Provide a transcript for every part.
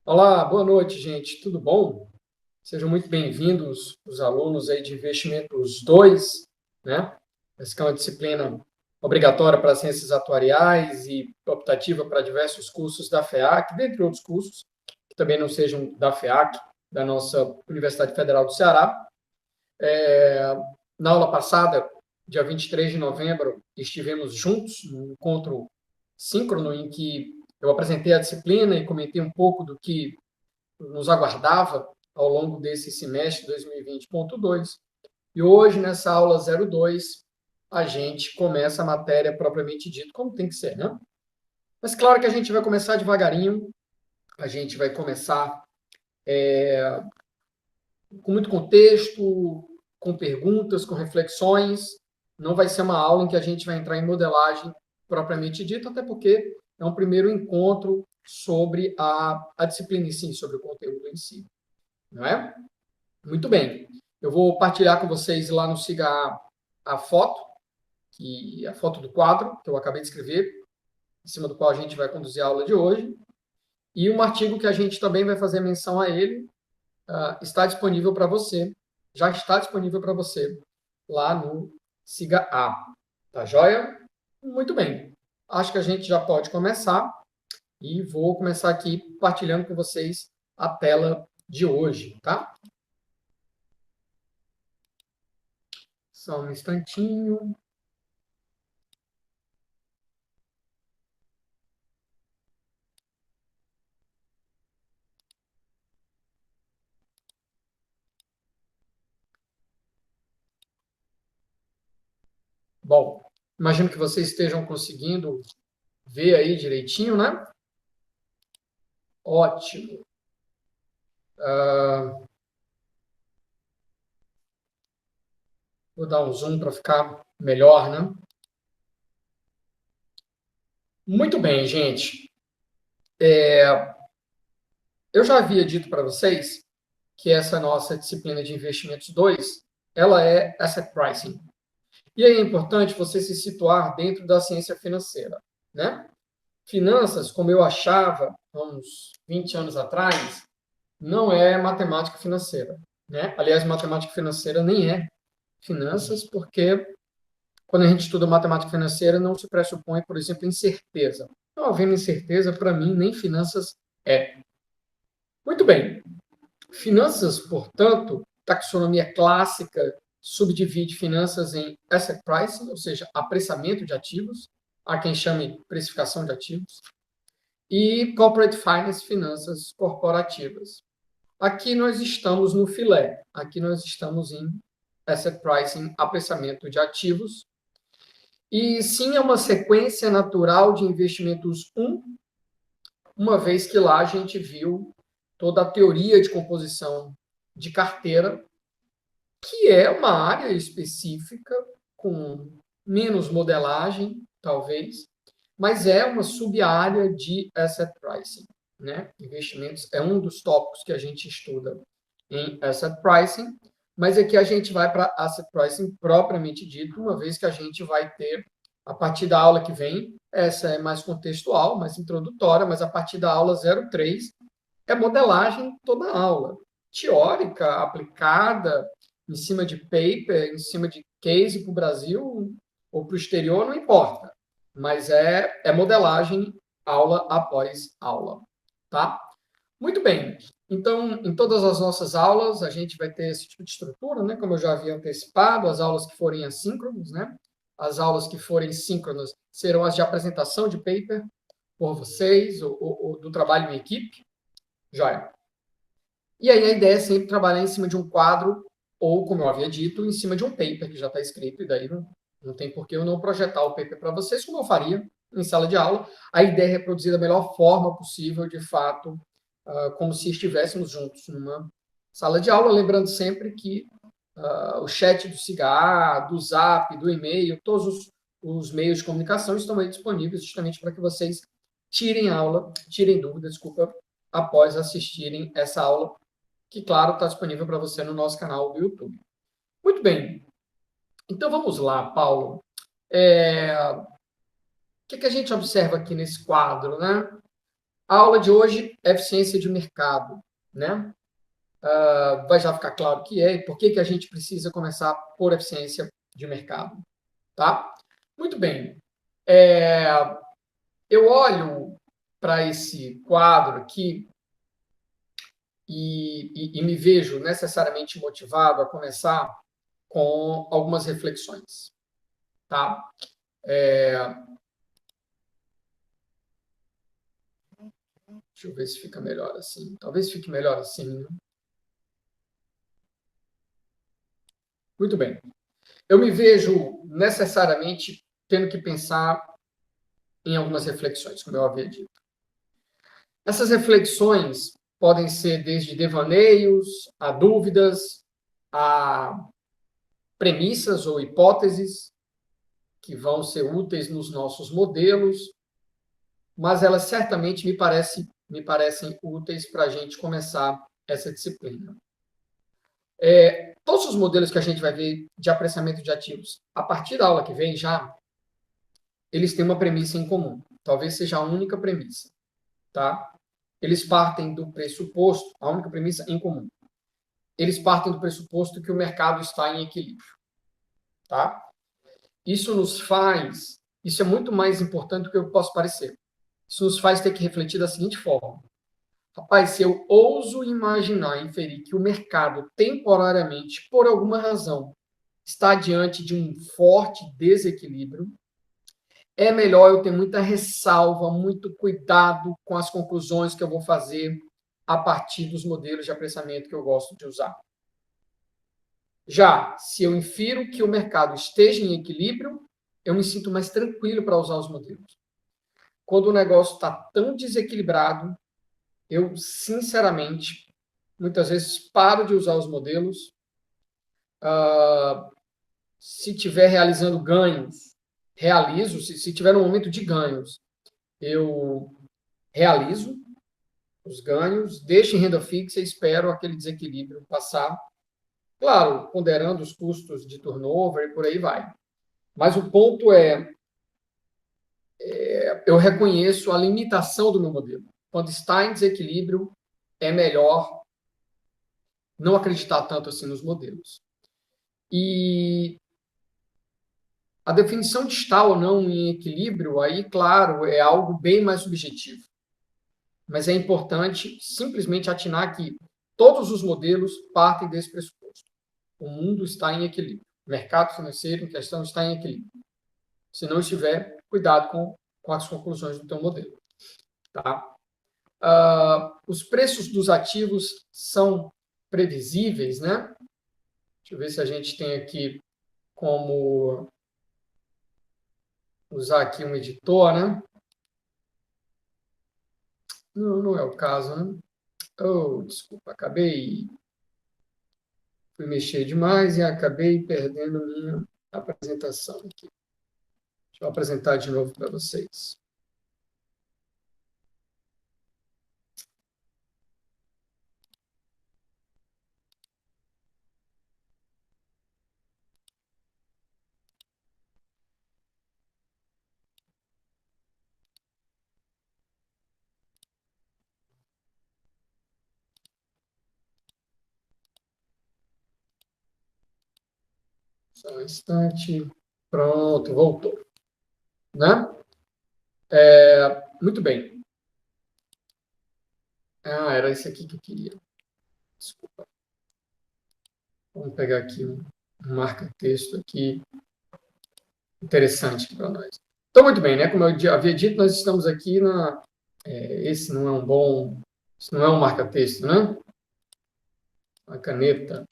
Olá, boa noite, gente. Tudo bom? Sejam muito bem-vindos os alunos aí de Investimentos 2, né? Essa que é uma disciplina obrigatória para ciências atuariais e optativa para diversos cursos da FEAC, dentre outros cursos que também não sejam da FEAC, da nossa Universidade Federal do Ceará. Na aula passada, dia 23 de novembro, estivemos juntos num encontro síncrono em que eu apresentei a disciplina e comentei um pouco do que nos aguardava ao longo desse semestre 2020.2. E hoje, nessa aula 02, a gente começa a matéria propriamente dita, como tem que ser, né? Mas claro que a gente vai começar devagarinho, a gente vai começar com muito contexto, com perguntas, com reflexões. Não vai ser uma aula em que a gente vai entrar em modelagem propriamente dita, até porque é um primeiro encontro sobre a disciplina em si, sobre o conteúdo em si, não é? Muito bem. Eu vou partilhar com vocês lá no Siga a foto, a foto do quadro que eu acabei de escrever, em cima do qual a gente vai conduzir a aula de hoje. E um artigo que a gente também vai fazer menção a ele está disponível para você, já está disponível para você lá no Siga A. Tá joia? Muito bem. Acho que a gente já pode começar e vou começar aqui partilhando com vocês a tela de hoje, tá? Só um instantinho. Bom, imagino que vocês estejam conseguindo ver aí direitinho, né? Ótimo. Vou dar um zoom para ficar melhor, né? Muito bem, gente. Eu já havia dito para vocês que essa nossa disciplina de investimentos 2, ela é Asset Pricing. E aí é importante você se situar dentro da ciência financeira, né? Finanças, como eu achava há uns 20 anos atrás, não é matemática financeira, né? Aliás, matemática financeira nem é finanças, porque quando a gente estuda matemática financeira, não se pressupõe, por exemplo, incerteza. Não havendo incerteza, para mim, nem finanças é. Muito bem. Finanças, portanto, taxonomia clássica subdivide finanças em asset pricing, ou seja, apressamento de ativos, há quem chame precificação de ativos, e corporate finance, finanças corporativas. Aqui nós estamos no filé, aqui nós estamos em asset pricing, apressamento de ativos, e sim é uma sequência natural de investimentos uma vez que lá a gente viu toda a teoria de composição de carteira, que é uma área específica, com menos modelagem, talvez, mas é uma sub-área de asset pricing, né? Investimentos é um dos tópicos que a gente estuda em asset pricing, mas aqui a gente vai para asset pricing propriamente dito, uma vez que a gente vai ter, a partir da aula que vem, essa é mais contextual, mais introdutória, mas a partir da aula 03 é modelagem toda a aula. Teórica, aplicada, em cima de paper, em cima de case para o Brasil ou para o exterior, não importa. Mas é modelagem aula após aula. Tá? Muito bem. Então, em todas as nossas aulas, a gente vai ter esse tipo de estrutura, né? Como eu já havia antecipado, as aulas que forem assíncronas, né? As aulas que forem síncronas serão as de apresentação de paper por vocês, ou do trabalho em equipe. Joia. E aí a ideia é sempre trabalhar em cima de um quadro, ou, como eu havia dito, em cima de um paper que já está escrito, e daí não tem por que eu não projetar o paper para vocês, como eu faria em sala de aula. A ideia é reproduzir da melhor forma possível, de fato, como se estivéssemos juntos numa sala de aula, lembrando sempre que o chat do Cigar, do Zap, do e-mail, todos os meios de comunicação estão aí disponíveis justamente para que vocês tirem dúvidas, desculpa, após assistirem essa aula, que, claro, está disponível para você no nosso canal do YouTube. Muito bem. Então, vamos lá, Paulo. O que a gente observa aqui nesse quadro, né? A aula de hoje é eficiência de mercado, né? Vai já ficar claro o que é e por que a gente precisa começar por eficiência de mercado, tá? Muito bem. Eu olho para esse quadro aqui e me vejo necessariamente motivado a começar com algumas reflexões, tá? Deixa eu ver se fica melhor assim. Talvez fique melhor assim, né? Muito bem. Eu me vejo necessariamente tendo que pensar em algumas reflexões, como eu havia dito. Essas reflexões podem ser desde devaneios, a dúvidas, a premissas ou hipóteses que vão ser úteis nos nossos modelos, mas elas certamente me parecem úteis para a gente começar essa disciplina. Todos os modelos que a gente vai ver de apreciamento de ativos, a partir da aula que vem já, eles têm uma premissa em comum. Talvez seja a única premissa, tá? Eles partem do pressuposto, a única premissa em comum. Eles partem do pressuposto que o mercado está em equilíbrio, tá? Isso é muito mais importante do que eu posso parecer. Isso nos faz ter que refletir da seguinte forma. Rapaz, se eu ouso imaginar, inferir que o mercado temporariamente, por alguma razão, está diante de um forte desequilíbrio, é melhor eu ter muita ressalva, muito cuidado com as conclusões que eu vou fazer a partir dos modelos de apreciamento que eu gosto de usar. Já, se eu infiro que o mercado esteja em equilíbrio, eu me sinto mais tranquilo para usar os modelos. Quando o negócio está tão desequilibrado, eu, sinceramente, muitas vezes paro de usar os modelos. Se estiver realizando ganhos, realizo. Se tiver um momento de ganhos, eu realizo os ganhos, deixo em renda fixa e espero aquele desequilíbrio passar. Claro, ponderando os custos de turnover e por aí vai. Mas o ponto eu reconheço a limitação do meu modelo. Quando está em desequilíbrio, é melhor não acreditar tanto assim nos modelos. E a definição de estar ou não em equilíbrio, aí, claro, é algo bem mais subjetivo. Mas é importante simplesmente atinar que todos os modelos partem desse pressuposto. O mundo está em equilíbrio. O mercado financeiro em questão está em equilíbrio. Se não estiver, cuidado com as conclusões do teu modelo. Tá? Os preços dos ativos são previsíveis, né? Deixa eu ver se a gente tem aqui como usar aqui um editor, né? Não é o caso, né? Desculpa, fui mexer demais e acabei perdendo minha apresentação aqui. Deixa eu apresentar de novo para vocês. Só um instante. Pronto, voltou. Né? Muito bem. Era isso aqui que eu queria. Desculpa. Vamos pegar aqui um marca-texto aqui interessante para nós. Então, muito bem, né? Como eu havia dito, nós estamos aqui na... esse não é um bom... Isso não é um marca-texto, né? Uma caneta.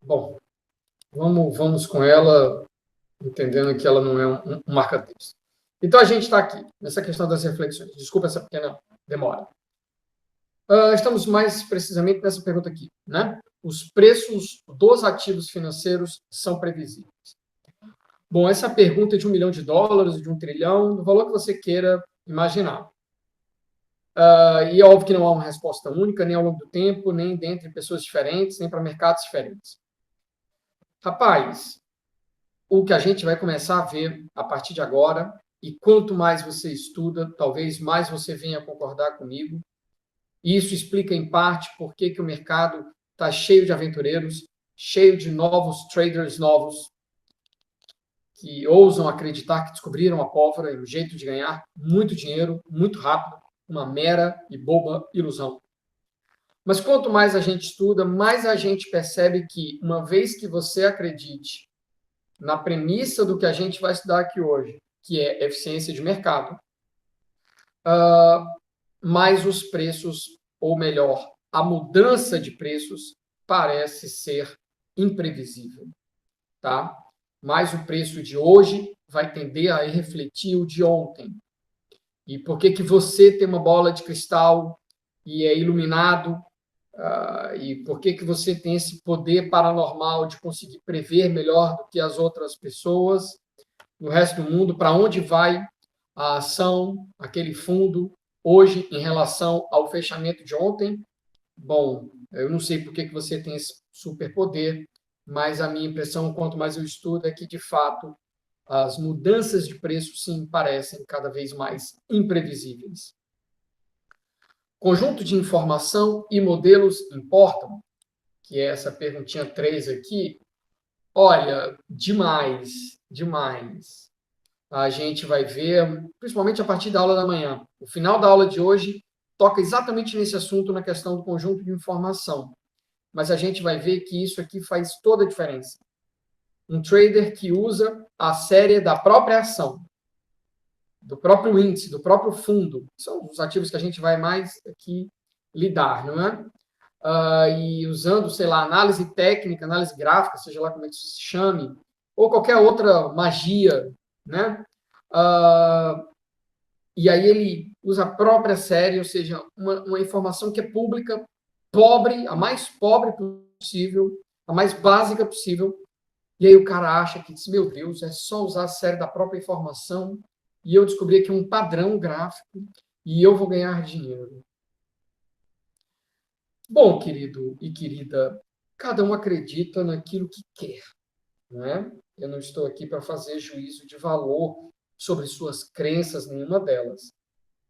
Bom, vamos com ela, entendendo que ela não é um marca-texto. Então, a gente está aqui, nessa questão das reflexões. Desculpa essa pequena demora. Estamos mais precisamente nessa pergunta aqui, né? Os preços dos ativos financeiros são previsíveis. Bom, essa pergunta é de $1 milhão, de $1 trilhão, do valor que você queira imaginar. E é óbvio que não há uma resposta única, nem ao longo do tempo, nem dentre pessoas diferentes, nem para mercados diferentes. Rapaz, o que a gente vai começar a ver a partir de agora, e quanto mais você estuda, talvez mais você venha concordar comigo. E isso explica, em parte, por que o mercado está cheio de aventureiros, cheio de novos traders novos, que ousam acreditar que descobriram a pólvora e o jeito de ganhar muito dinheiro, muito rápido, uma mera e boba ilusão. Mas quanto mais a gente estuda, mais a gente percebe que, uma vez que você acredite na premissa do que a gente vai estudar aqui hoje, que é eficiência de mercado, mais os preços, ou melhor, a mudança de preços parece ser imprevisível, tá? Mas o preço de hoje vai tender a refletir o de ontem. E por que você tem uma bola de cristal e é iluminado? E por que você tem esse poder paranormal de conseguir prever melhor do que as outras pessoas no resto do mundo? Para onde vai a ação, aquele fundo, hoje, em relação ao fechamento de ontem? Bom, eu não sei por que você tem esse superpoder, mas a minha impressão, quanto mais eu estudo, é que, de fato, as mudanças de preço, sim, parecem cada vez mais imprevisíveis. Conjunto de informação e modelos importam? Que é essa perguntinha 3 aqui. Olha, demais, demais. A gente vai ver, principalmente a partir da aula da manhã. O final da aula de hoje toca exatamente nesse assunto, na questão do conjunto de informação. Mas a gente vai ver que isso aqui faz toda a diferença. Um trader que usa a série da própria ação, do próprio índice, do próprio fundo, são os ativos que a gente vai mais aqui lidar, não é? E usando, sei lá, análise técnica, análise gráfica, seja lá como é que se chame, ou qualquer outra magia, né? E aí ele usa a própria série, ou seja, uma informação que é pública, pobre, a mais pobre possível, a mais básica possível, e aí o cara acha que, meu Deus, é só usar a série da própria informação e eu descobri aqui um padrão gráfico e eu vou ganhar dinheiro. Bom, querido e querida, cada um acredita naquilo que quer, não é? Eu não estou aqui para fazer juízo de valor sobre suas crenças, nenhuma delas.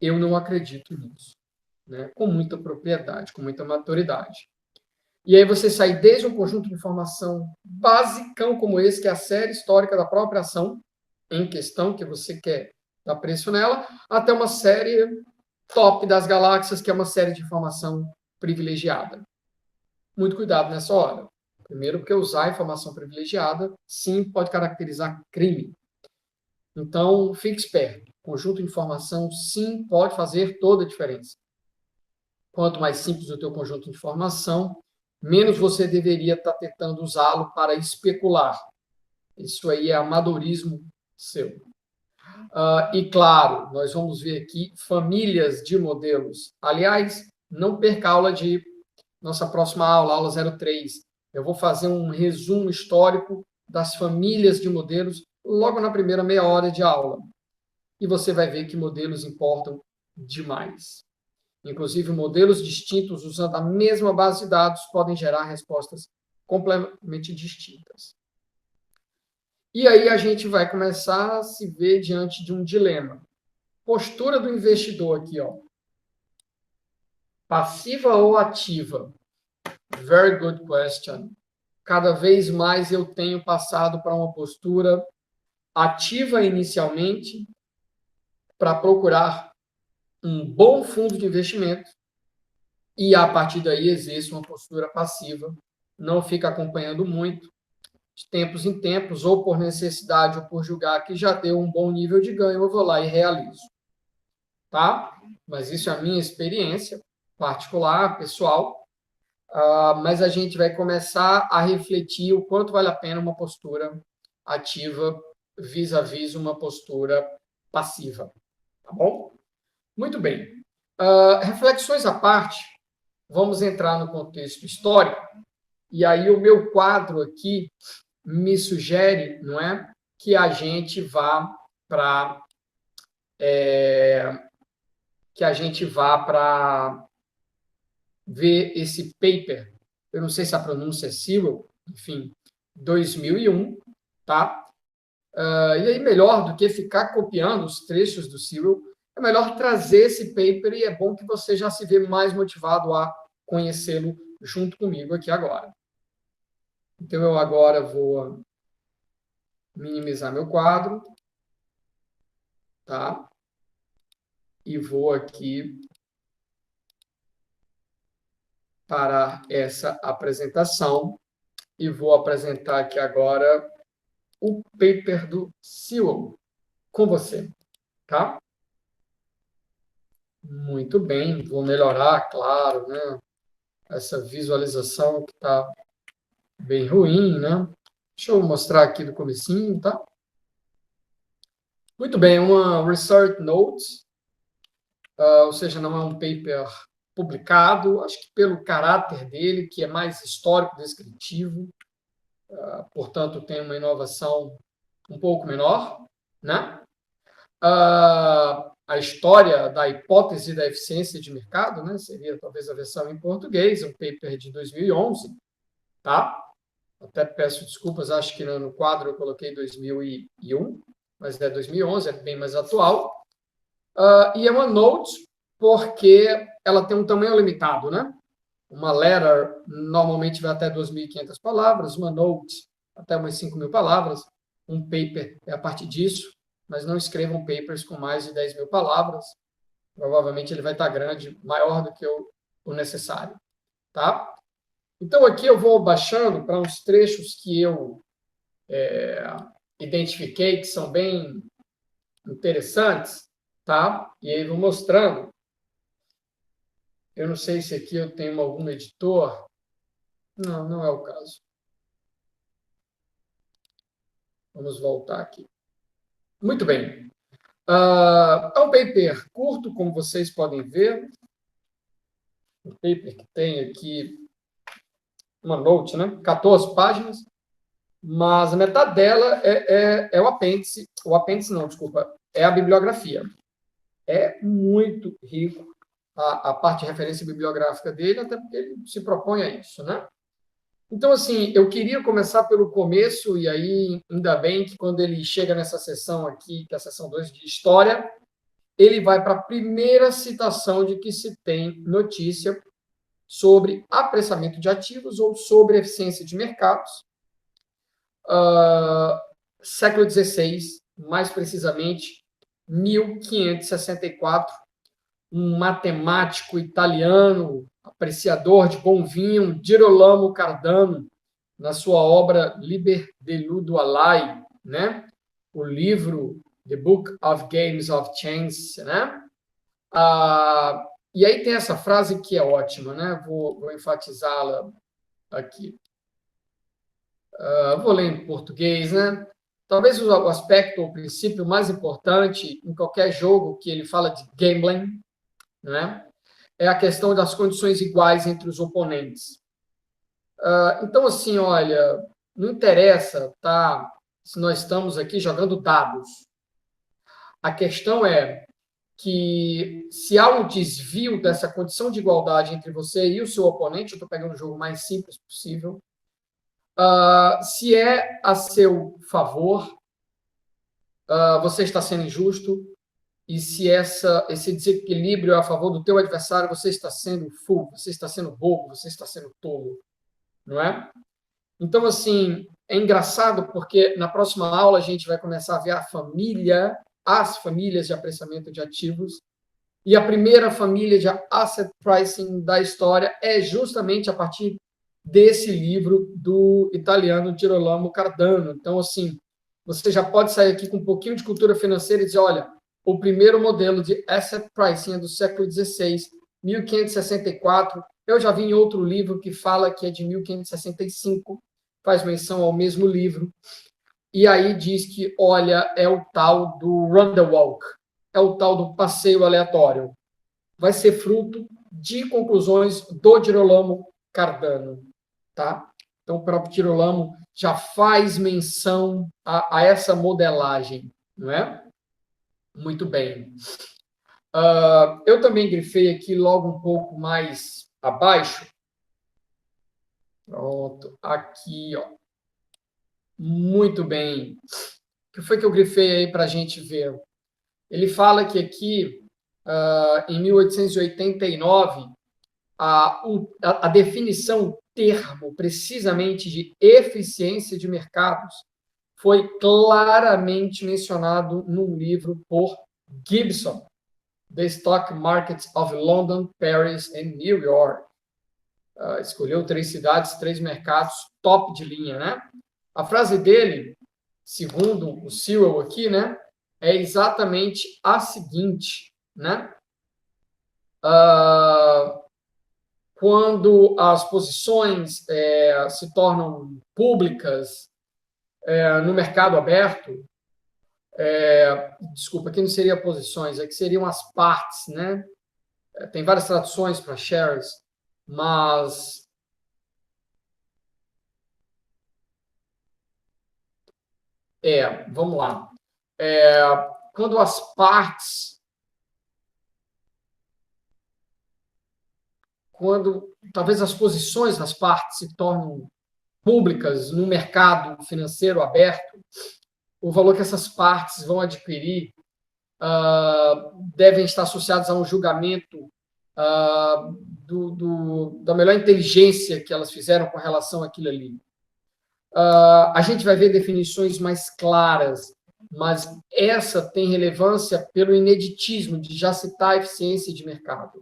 Eu não acredito nisso, né? Com muita propriedade, com muita maturidade. E aí você sai desde um conjunto de informação basicão como esse, que é a série histórica da própria ação em questão, que você quer dar preço nela, até uma série top das galáxias, que é uma série de informação privilegiada. Muito cuidado nessa hora. Primeiro, porque usar informação privilegiada, sim, pode caracterizar crime. Então, fique esperto. Conjunto de informação, sim, pode fazer toda a diferença. Quanto mais simples o teu conjunto de informação, menos você deveria estar tentando usá-lo para especular. Isso aí é amadorismo seu. E, claro, nós vamos ver aqui famílias de modelos. Aliás, não perca a aula de nossa próxima aula, aula 03. Eu vou fazer um resumo histórico das famílias de modelos logo na primeira meia hora de aula. E você vai ver que modelos importam demais. Inclusive, modelos distintos usando a mesma base de dados podem gerar respostas completamente distintas. E aí a gente vai começar a se ver diante de um dilema. Postura do investidor aqui, ó. Passiva ou ativa? Very good question. Cada vez mais eu tenho passado para uma postura ativa inicialmente, para procurar um bom fundo de investimento e, a partir daí, exerço uma postura passiva. Não fica acompanhando muito, de tempos em tempos, ou por necessidade ou por julgar que já deu um bom nível de ganho, eu vou lá e realizo. Tá? Mas isso é a minha experiência particular, pessoal. Mas a gente vai começar a refletir o quanto vale a pena uma postura ativa vis-à-vis uma postura passiva. Tá bom? Muito bem. Reflexões à parte, vamos entrar no contexto histórico. E aí o meu quadro aqui me sugere, não é, que a gente vá para que a gente vá para ver esse paper. Eu não sei se a pronúncia é Sewell, enfim, 2001, tá? E aí, melhor do que ficar copiando os trechos do Sewell, é melhor trazer esse paper e é bom que você já se vê mais motivado a conhecê-lo junto comigo aqui agora. Então, eu agora vou minimizar meu quadro, tá? E vou aqui parar essa apresentação e vou apresentar aqui agora o paper do Sewell com você, tá? Muito bem, vou melhorar, claro, né? Essa visualização que está bem ruim, né? Deixa eu mostrar aqui do comecinho, tá? Muito bem, uma Research Notes, ou seja, não é um paper publicado, acho que pelo caráter dele, que é mais histórico, descritivo, portanto, tem uma inovação um pouco menor, né? A história da hipótese da eficiência de mercado, né? Seria talvez a versão em português, um paper de 2011, tá? Até peço desculpas, acho que no quadro eu coloquei 2001, mas é 2011, é bem mais atual. E é uma note porque ela tem um tamanho limitado, né? Uma letter normalmente vai até 2.500 palavras, uma note até umas 5.000 palavras, um paper é a partir disso, mas não escrevam papers com mais de 10.000 palavras, provavelmente ele vai estar grande, maior do que o necessário, tá? Então, aqui eu vou baixando para uns trechos que eu identifiquei que são bem interessantes, tá? E aí vou mostrando. Eu não sei se aqui eu tenho algum editor. Não, não é o caso. Vamos voltar aqui. Muito bem. É um paper curto, como vocês podem ver. Um paper que tem aqui uma note, né? 14 páginas, mas a metade dela é o apêndice. O apêndice não, desculpa, é a bibliografia. É muito rico a parte de referência bibliográfica dele, até porque ele se propõe a isso, né? Então, assim, eu queria começar pelo começo, e aí, ainda bem que quando ele chega nessa sessão aqui, que é a sessão 2 de História, ele vai para a primeira citação de que se tem notícia sobre apressamento de ativos ou sobre eficiência de mercados. Século XVI, mais precisamente, 1564, um matemático italiano, apreciador de bom vinho, Girolamo Cardano, na sua obra Liber de Ludo Alai, né? O livro The Book of Games of Chance, né? E aí tem essa frase que é ótima, né? Vou enfatizá-la aqui. Vou ler em português, né? Talvez o aspecto, o princípio mais importante em qualquer jogo que ele fala de gambling, né? É a questão das condições iguais entre os oponentes. Então, assim, olha, não interessa, tá? Se nós estamos aqui jogando dados. A questão é que se há um desvio dessa condição de igualdade entre você e o seu oponente, eu estou pegando o jogo mais simples possível, se é a seu favor, você está sendo injusto, e se esse desequilíbrio é a favor do teu adversário, você está sendo fool, você está sendo bobo, você está sendo tolo, não é? Então, assim, é engraçado porque na próxima aula a gente vai começar a ver as famílias de apressamento de ativos, e a primeira família de asset pricing da história é justamente a partir desse livro do italiano Girolamo Cardano. Então, assim, você já pode sair aqui com um pouquinho de cultura financeira e dizer, olha, o primeiro modelo de asset pricing é do século XVI, 1564. Eu já vi em outro livro que fala que é de 1565, faz menção ao mesmo livro. E aí diz que, olha, é o tal do run the walk, é o tal do passeio aleatório. Vai ser fruto de conclusões do Girolamo Cardano, tá? Então, o próprio Girolamo já faz menção a essa modelagem, não é? Muito bem. Eu também grifei aqui logo um pouco mais abaixo. Pronto, aqui, ó. Muito bem. O que foi que eu grifei aí para a gente ver? Ele fala que aqui, em 1889, a definição, o termo precisamente de eficiência de mercados foi claramente mencionado num livro por Gibson, The Stock Markets of London, Paris and New York. Escolheu 3 cidades, 3 mercados, top de linha, né? A frase dele, segundo o Sewell aqui, né, é exatamente a seguinte, né? Quando as posições se tornam públicas no mercado aberto, desculpa, aqui não seria posições, aqui seriam as partes, né? Tem várias traduções para shares, mas vamos lá. Quando as partes, quando talvez as posições das partes se tornam públicas no mercado financeiro aberto, o valor que essas partes vão adquirir devem estar associados a um julgamento da melhor inteligência que elas fizeram com relação àquilo ali. A gente vai ver definições mais claras, mas essa tem relevância pelo ineditismo de já citar a eficiência de mercado.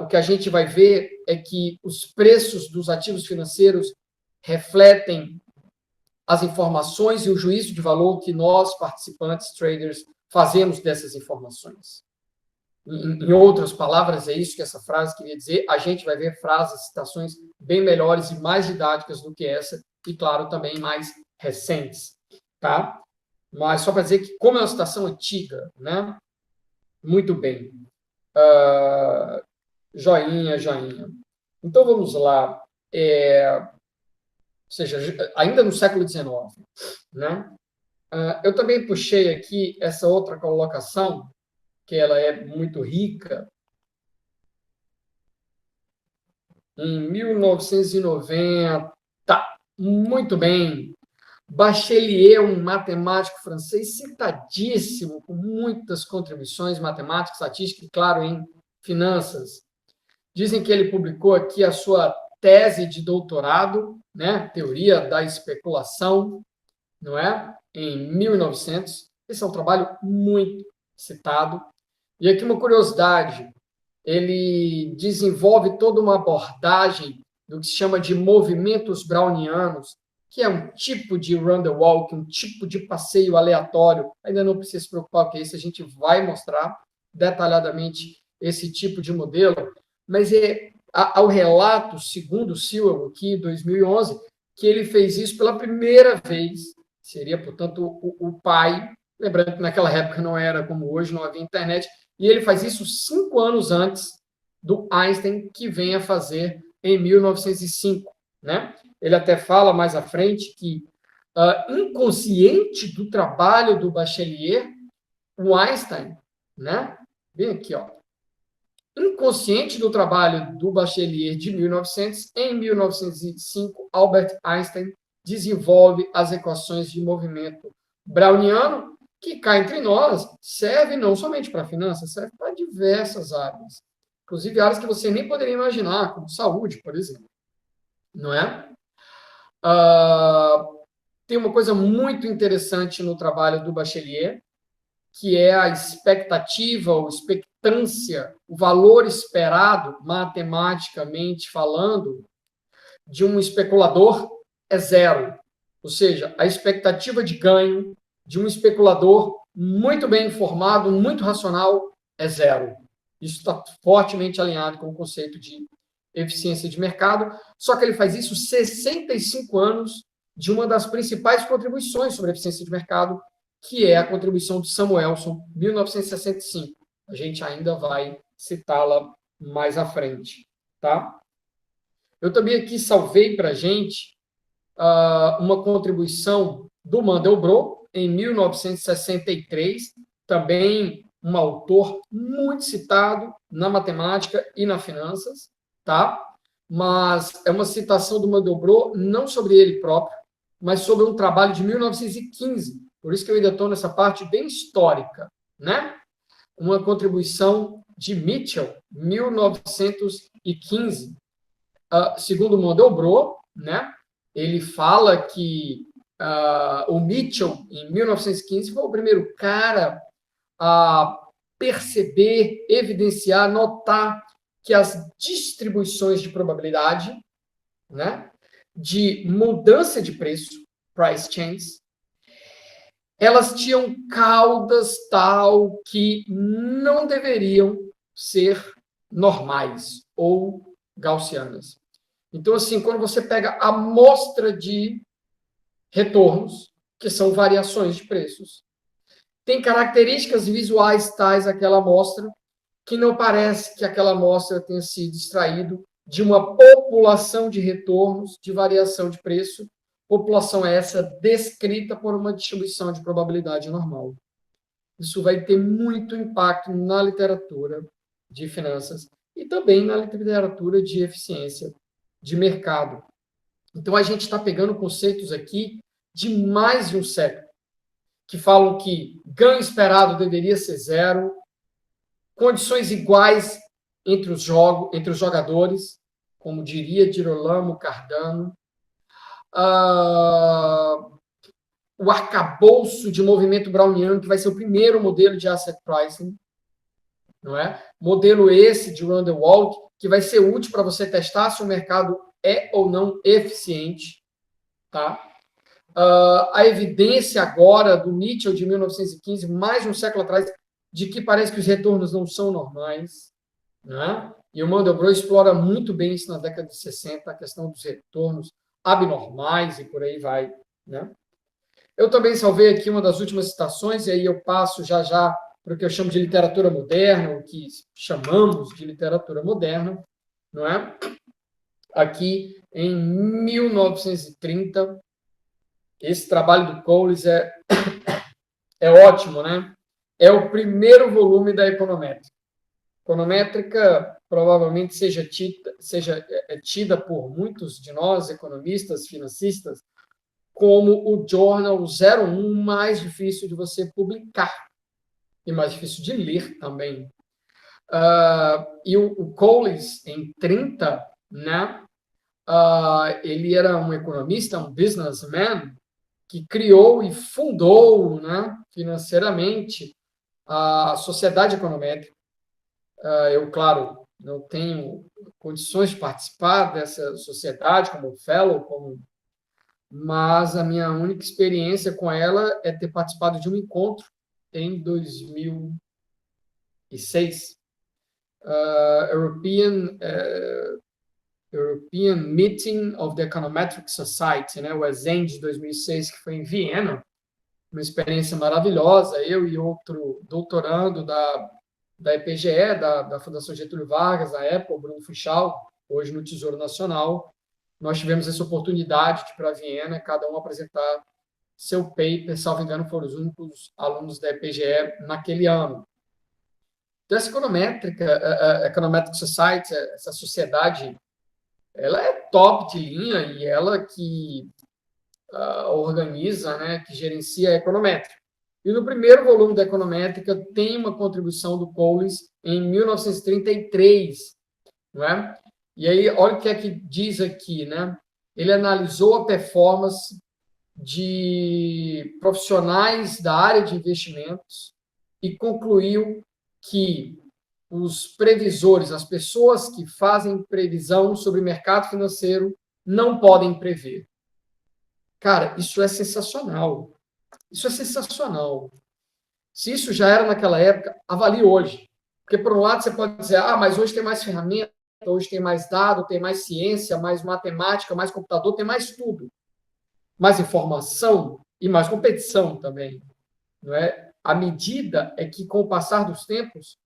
O que a gente vai ver é que os preços dos ativos financeiros refletem as informações e o juízo de valor que nós, participantes, traders, fazemos dessas informações. Em outras palavras, é isso que essa frase queria dizer. A gente vai ver frases, citações bem melhores e mais didáticas do que essa, e, claro, também mais recentes. Tá? Mas só para dizer que, como é uma citação antiga, né? Muito bem. Joinha, joinha. Então, vamos lá. Ou seja, ainda no século XIX, né? Eu também puxei aqui essa outra colocação, que ela é muito rica. Em 1990, muito bem, Bachelier, um matemático francês citadíssimo, com muitas contribuições matemáticas, estatística e, claro, em finanças. Dizem que ele publicou aqui a sua tese de doutorado, né, teoria da especulação, não é? Em 1900. Esse é um trabalho muito citado. E aqui uma curiosidade, ele desenvolve toda uma abordagem do que se chama de movimentos brownianos, que é um tipo de run the walk, um tipo de passeio aleatório. Ainda não precisa se preocupar com isso, a gente vai mostrar detalhadamente esse tipo de modelo, mas ao relato, segundo o Sewell, aqui em 2011, que ele fez isso pela primeira vez, seria, portanto, o pai, lembrando que naquela época não era como hoje, não havia internet, e ele faz isso 5 anos antes do Einstein, que vem a fazer em 1905, né? Ele até fala mais à frente que, inconsciente do trabalho do Bachelier, o Einstein, né? Bem aqui, ó. Inconsciente do trabalho do Bachelier de 1900, em 1905, Albert Einstein desenvolve as equações de movimento browniano, que cá entre nós serve não somente para finanças, serve para diversas áreas. Inclusive áreas que você nem poderia imaginar, como saúde, por exemplo. Não é? Tem uma coisa muito interessante no trabalho do Bachelier, que é a expectativa ou expectância, o valor esperado, matematicamente falando, de um especulador é 0. Ou seja, a expectativa de ganho de um especulador muito bem informado, muito racional, é 0. Isso está fortemente alinhado com o conceito de eficiência de mercado, só que ele faz isso 65 anos de uma das principais contribuições sobre a eficiência de mercado, que é a contribuição de Samuelson, 1965. A gente ainda vai citá-la mais à frente. Tá? Eu também aqui salvei para a gente uma contribuição do Mandelbrot, em 1963, também um autor muito citado na matemática e na finanças, tá? Mas é uma citação do Mandelbrot, não sobre ele próprio, mas sobre um trabalho de 1915. Por isso que eu ainda estou nessa parte bem histórica, né? Uma contribuição de Mitchell, 1915. Segundo Mandelbrot, né? Ele fala que o Mitchell, em 1915, foi o primeiro cara a perceber, evidenciar, notar que as distribuições de probabilidade, né, de mudança de preço, price changes, elas tinham caudas tal que não deveriam ser normais ou gaussianas. Então, assim, quando você pega a amostra de retornos, que são variações de preços, tem características visuais tais aquela amostra que não parece que aquela amostra tenha sido extraído de uma população de retornos de variação de preço, população essa descrita por uma distribuição de probabilidade normal. Isso vai ter muito impacto na literatura de finanças e também na literatura de eficiência de mercado. Então, a gente está pegando conceitos aqui de mais de um século, que falam que ganho esperado deveria ser zero, condições iguais entre os jogadores, como diria Girolamo Cardano, o arcabouço de movimento browniano, que vai ser o primeiro modelo de asset pricing, não é? Modelo esse de Randall-Walt, que vai ser útil para você testar se o mercado é ou não eficiente, tá? A evidência agora do Mitchell de 1915, mais de um século atrás, de que parece que os retornos não são normais, né? E o Mandelbrot explora muito bem isso na década de 60, a questão dos retornos abnormais e por aí vai, né? Eu também salvei aqui uma das últimas citações, e aí eu passo já para o que eu chamo de literatura moderna, o que chamamos de literatura moderna, não é? Aqui, em 1930, esse trabalho do Coles é ótimo, né? É o primeiro volume da Econométrica. Econométrica provavelmente seja tida por muitos de nós, economistas, financistas, como o journal 01 mais difícil de você publicar e mais difícil de ler também. E o Coles, em 30, né, ele era um economista, um businessman, que criou e fundou, né, financeiramente a Sociedade Econométrica. Eu, claro, não tenho condições de participar dessa sociedade como fellow, mas a minha única experiência com ela é ter participado de um encontro em 2006, European Meeting of the Econometric Society, né, o ESEN de 2006, que foi em Viena, uma experiência maravilhosa, eu e outro doutorando da EPGE, da Fundação Getúlio Vargas, na época, o Bruno Funchal, hoje no Tesouro Nacional. Nós tivemos essa oportunidade de ir para Viena, cada um apresentar seu paper, salvo engano, foram os únicos alunos da EPGE naquele ano. Então, essa Econometric Society, essa sociedade, ela é top de linha e ela que organiza, né, que gerencia a econométrica. E no primeiro volume da econométrica tem uma contribuição do Coles em 1933, não é? E aí, olha o que é que diz aqui, né? Ele analisou a performance de profissionais da área de investimentos e concluiu que os previsores, as pessoas que fazem previsão sobre o mercado financeiro, não podem prever. Cara, isso é sensacional. Isso é sensacional. Se isso já era naquela época, avalie hoje. Porque, por um lado, você pode dizer, mas hoje tem mais ferramenta, hoje tem mais dado, tem mais ciência, mais matemática, mais computador, tem mais tudo. Mais informação e mais competição também. Não é? A medida é que, com o passar dos tempos,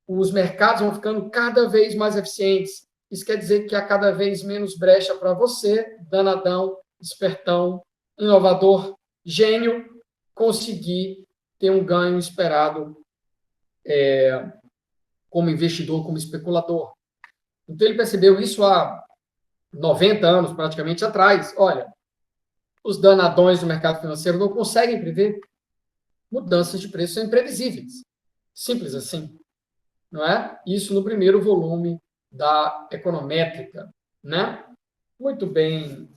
os mercados vão ficando cada vez mais eficientes. Isso quer dizer que há cada vez menos brecha para você, danadão, espertão, inovador, gênio, conseguir ter um ganho esperado como investidor, como especulador. Então, ele percebeu isso há 90 anos, praticamente, atrás. Olha, os danadões do mercado financeiro não conseguem prever. Mudanças de preço são imprevisíveis. Simples assim, não é? Isso no primeiro volume da Econométrica, né? Muito bem.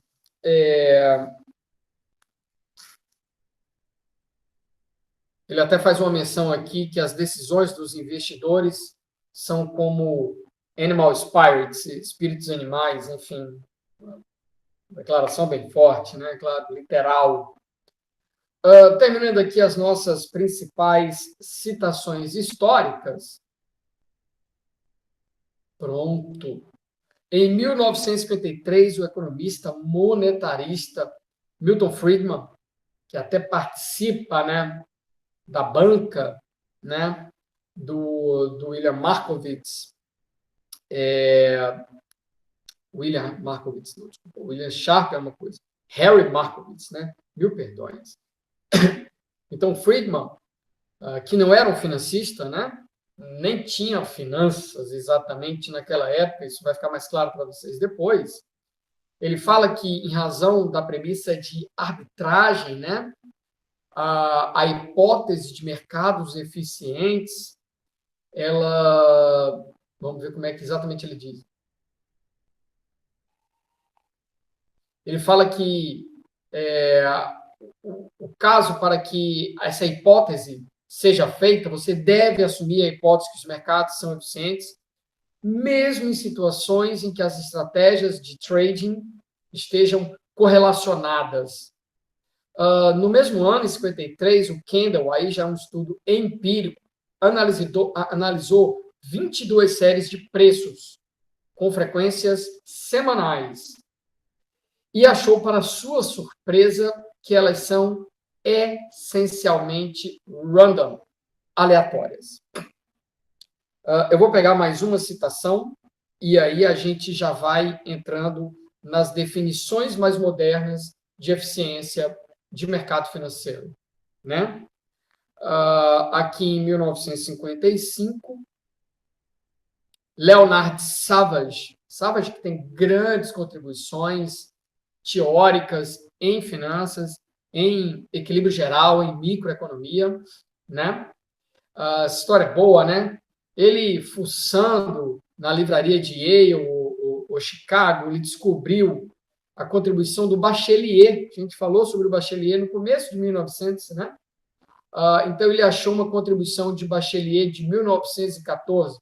Ele até faz uma menção aqui que as decisões dos investidores são como animal spirits, espíritos animais, enfim, declaração bem forte, né? Claro, literal. Terminando aqui as nossas principais citações históricas. Pronto. Em 1953, o economista monetarista Milton Friedman, que até participa, né, da banca, né, do William Markowitz, William Markowitz, não, desculpa, William Sharpe é uma coisa, Harry Markowitz, né, mil perdões. Então, Friedman, que não era um financista, né, nem tinha finanças exatamente naquela época, isso vai ficar mais claro para vocês depois. Ele fala que, em razão da premissa de arbitragem, né, a hipótese de mercados eficientes, ela... Vamos ver como é que exatamente ele diz. Ele fala que o caso para que essa hipótese seja feita, você deve assumir a hipótese que os mercados são eficientes, mesmo em situações em que as estratégias de trading estejam correlacionadas. No mesmo ano, em 53, o Kendall, aí já é um estudo empírico, analisou 22 séries de preços com frequências semanais e achou, para sua surpresa, que elas são essencialmente random, aleatórias. Eu vou pegar mais uma citação e aí a gente já vai entrando nas definições mais modernas de eficiência de mercado financeiro, né? Aqui em 1955, Leonard Savage, que tem grandes contribuições teóricas em finanças, em equilíbrio geral, em microeconomia, né? Essa história é boa, né? Ele, fuçando na livraria de Yale ou Chicago, ele descobriu a contribuição do Bachelier. A gente falou sobre o Bachelier no começo de 1900, né? Então, ele achou uma contribuição de Bachelier de 1914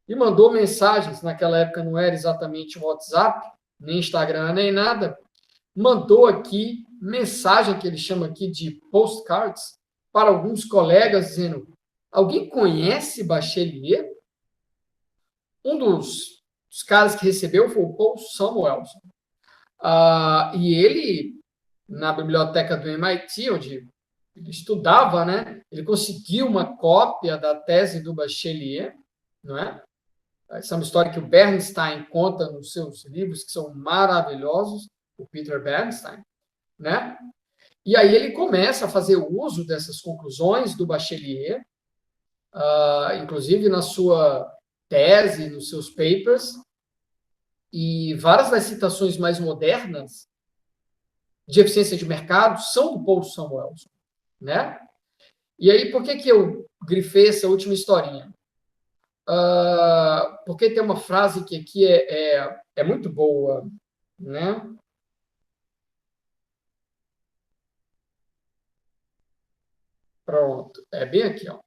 e mandou mensagens. Naquela época não era exatamente o WhatsApp, nem Instagram, nem nada. Mandou aqui mensagem, que ele chama aqui de postcards, para alguns colegas, dizendo: alguém conhece Bachelier? Um dos caras que recebeu foi o Paul Samuelson. E ele, na biblioteca do MIT, onde ele estudava, né, ele conseguiu uma cópia da tese do Bachelier, não é? Essa é uma história que o Bernstein conta nos seus livros, que são maravilhosos, o Peter Bernstein, né? E aí ele começa a fazer uso dessas conclusões do Bachelier, inclusive na sua tese, nos seus papers, e várias das citações mais modernas de eficiência de mercado são do Paul Samuelson, né? E aí, por que eu grifei essa última historinha? Porque tem uma frase que aqui é muito boa, né? Pronto, é bem aqui, ó.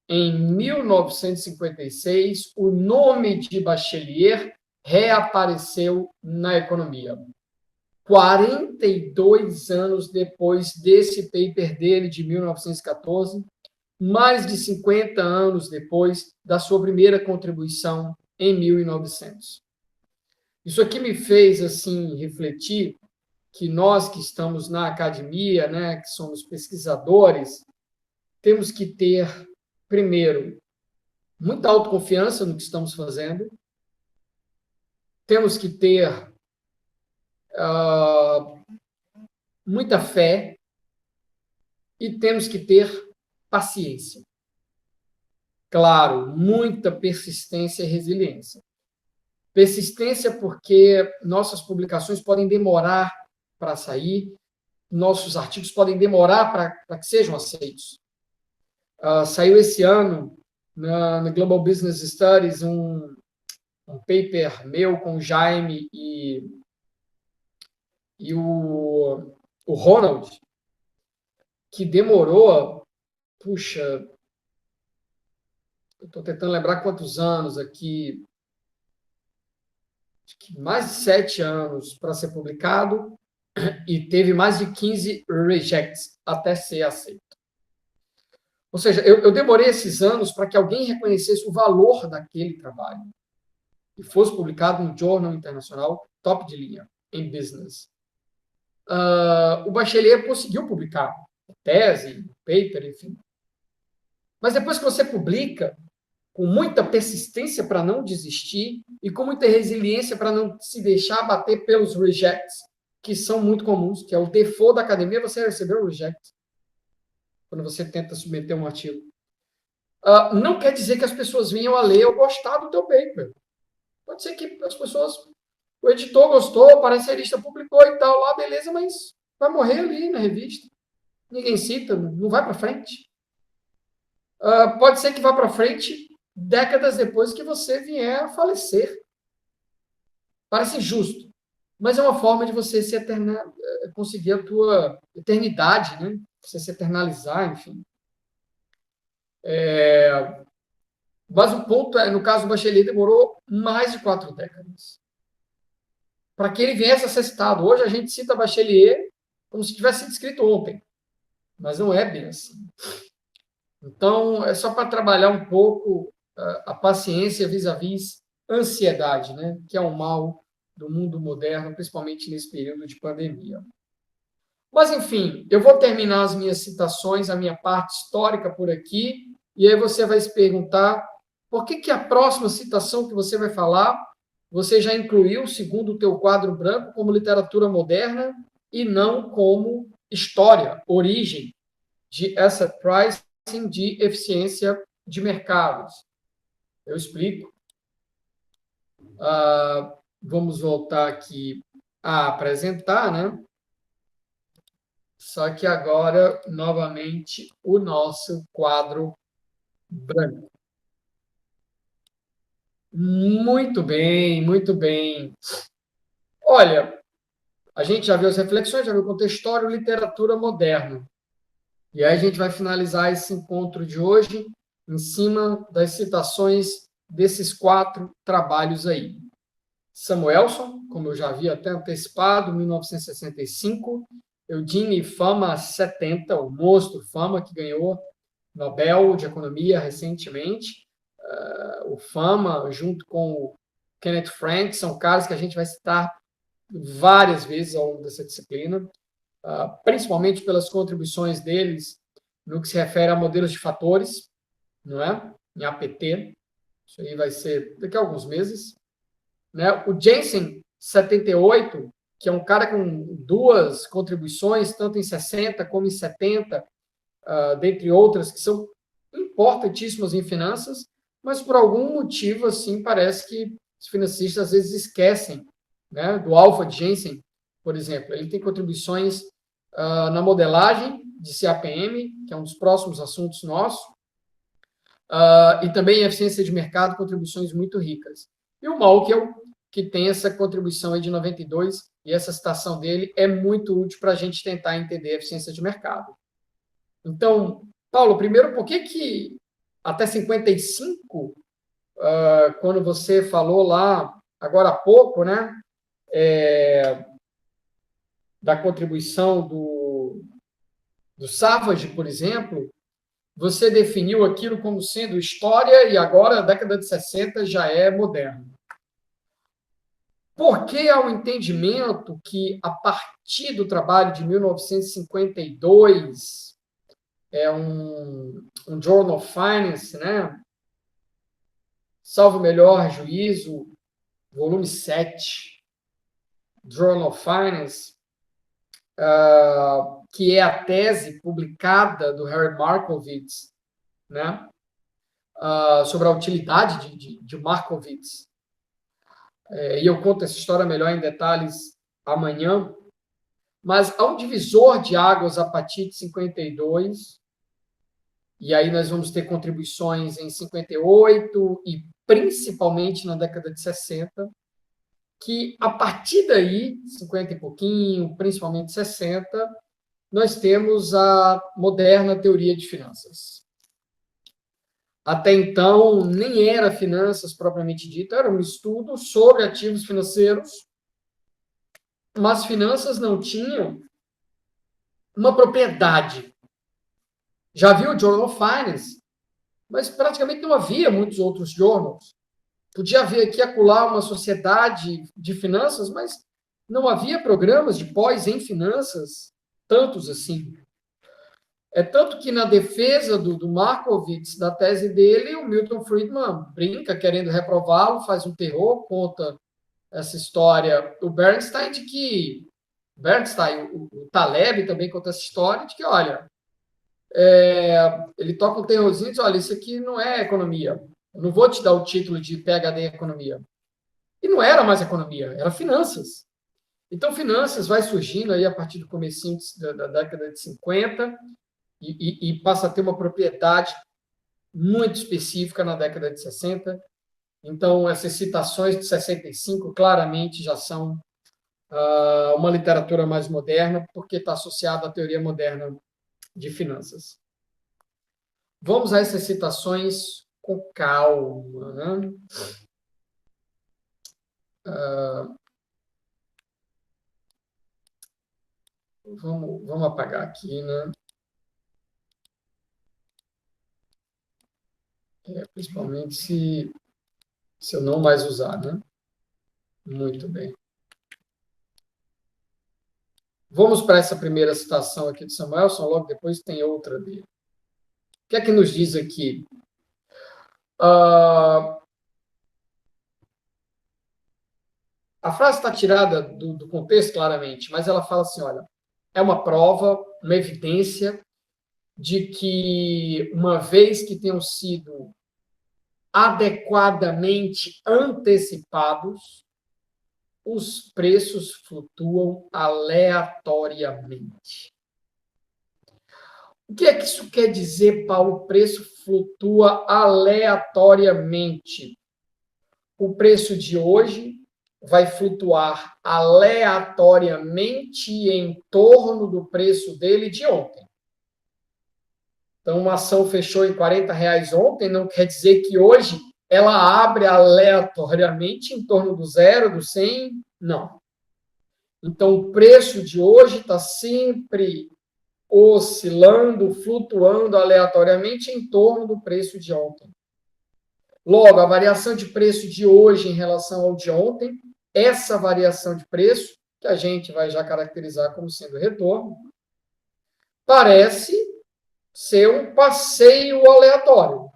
Em 1956, o nome de Bachelier reapareceu na economia. 42 anos depois desse paper dele, de 1914, mais de 50 anos depois da sua primeira contribuição em 1900. Isso aqui me fez assim refletir que nós que estamos na academia, né, que somos pesquisadores, temos que ter, primeiro, muita autoconfiança no que estamos fazendo, temos que ter muita fé e temos que ter paciência. Claro, muita persistência e resiliência. Persistência porque nossas publicações podem demorar para sair, nossos artigos podem demorar para que sejam aceitos. Saiu esse ano, no Global Business Studies, um paper meu com o Jaime e o Ronald, que demorou, puxa, estou tentando lembrar quantos anos aqui, acho que mais de 7 anos para ser publicado, e teve mais de 15 rejects até ser aceito. Ou seja, eu demorei esses anos para que alguém reconhecesse o valor daquele trabalho e fosse publicado no Journal Internacional top de linha, em business. O Bachelier conseguiu publicar tese, paper, enfim. Mas depois que você publica, com muita persistência para não desistir e com muita resiliência para não se deixar bater pelos rejects, que são muito comuns, que é o default da academia, você receber um reject quando você tenta submeter um artigo. Não quer dizer que as pessoas venham a ler ou gostar do teu paper. Pode ser que as pessoas, o editor gostou, o parecerista publicou e tal, lá, beleza, mas vai morrer ali na revista. Ninguém cita, não vai para frente. Pode ser que vá para frente décadas depois que você vier a falecer. Parece justo, mas é uma forma de você conseguir a tua eternidade, né? Você se eternalizar, enfim. Mas o ponto é, no caso do Bachelier, demorou mais de 4 décadas para que ele viesse a ser citado. Hoje a gente cita Bachelier como se tivesse sido escrito ontem, mas não é bem assim. Então, é só para trabalhar um pouco a paciência vis-à-vis ansiedade, né? Que é um mal do mundo moderno, principalmente nesse período de pandemia. Mas, enfim, eu vou terminar as minhas citações, a minha parte histórica por aqui, e aí você vai se perguntar por que a próxima citação que você vai falar, você já incluiu, segundo o teu quadro branco, como literatura moderna e não como história, origem de asset pricing, de eficiência de mercados. Eu explico. Vamos voltar aqui a apresentar, né? Só que agora, novamente, o nosso quadro branco. Muito bem, muito bem. Olha, a gente já viu as reflexões, já viu o contexto histórico, literatura moderna. E aí a gente vai finalizar esse encontro de hoje em cima das citações desses 4 trabalhos aí. Samuelson, como eu já havia até antecipado, 1965. Eugene Fama, 70, o monstro Fama, que ganhou Nobel de Economia recentemente. O Fama, junto com o Kenneth Frank, são caras que a gente vai citar várias vezes ao longo dessa disciplina, principalmente pelas contribuições deles no que se refere a modelos de fatores, não é? Em APT. Isso aí vai ser daqui a alguns meses. Né? O Jensen, 78, que é um cara com 2 contribuições, tanto em 60 como em 70, dentre outras, que são importantíssimas em finanças, mas por algum motivo, assim, parece que os financistas às vezes esquecem, né, do Alpha Jensen, por exemplo. Ele tem contribuições na modelagem de CAPM, que é um dos próximos assuntos nossos, e também em eficiência de mercado, contribuições muito ricas. E o Malkiel, que tem essa contribuição aí de 92, e essa citação dele é muito útil para a gente tentar entender a eficiência de mercado. Então, Paulo, primeiro, por que até 55, quando você falou lá, agora há pouco, né, da contribuição do Savage, por exemplo, você definiu aquilo como sendo história e agora, a década de 60, já é moderno? Porque há um entendimento que, a partir do trabalho de 1952, um Journal of Finance, né? Salvo o melhor juízo, volume 7, Journal of Finance, que é a tese publicada do Harry Markowitz, né? sobre a utilidade de Markowitz. E eu conto essa história melhor em detalhes amanhã. Mas há um divisor de águas a partir de 52, e aí nós vamos ter contribuições em 58 e principalmente na década de 60, que a partir daí, 50 e pouquinho, principalmente 60, nós temos a moderna teoria de finanças. Até então, nem era finanças propriamente dita, era um estudo sobre ativos financeiros, mas finanças não tinham uma propriedade. Já viu o Journal of Finance, mas praticamente não havia muitos outros journals. Podia haver aqui acolá uma sociedade de finanças, mas não havia programas de pós em finanças, tantos assim. É tanto que na defesa do Markowitz, da tese dele, o Milton Friedman brinca querendo reprová-lo, faz um terror, conta essa história. O Bernstein, o Taleb também conta essa história de que, olha, ele toca um terrorzinho e diz, olha, isso aqui não é economia. Eu não vou te dar o título de PhD em economia. E não era mais economia, era finanças. Então, finanças vai surgindo aí a partir do comecinho da década de 50 e passa a ter uma propriedade muito específica na década de 60. Então, essas citações de 65 claramente já são uma literatura mais moderna, porque está associada à teoria moderna de finanças. Vamos a essas citações com calma, né? Vamos apagar aqui, né? Principalmente se eu não mais usar, né? Muito bem. Vamos para essa primeira citação aqui de Samuelson, logo depois tem outra dele. O que é que nos diz aqui? A frase está tirada do contexto, claramente, mas ela fala assim, olha, é uma prova, uma evidência de que, uma vez que tenham sido adequadamente antecipados, os preços flutuam aleatoriamente. O que é que isso quer dizer, Paulo? O preço flutua aleatoriamente. O preço de hoje vai flutuar aleatoriamente em torno do preço dele de ontem. Então, uma ação fechou em R$40 ontem, não quer dizer que hoje ela abre aleatoriamente em torno do 0, do 100, não. Então, o preço de hoje está sempre oscilando, flutuando aleatoriamente em torno do preço de ontem. Logo, a variação de preço de hoje em relação ao de ontem, essa variação de preço, que a gente vai já caracterizar como sendo retorno, parece ser um passeio aleatório.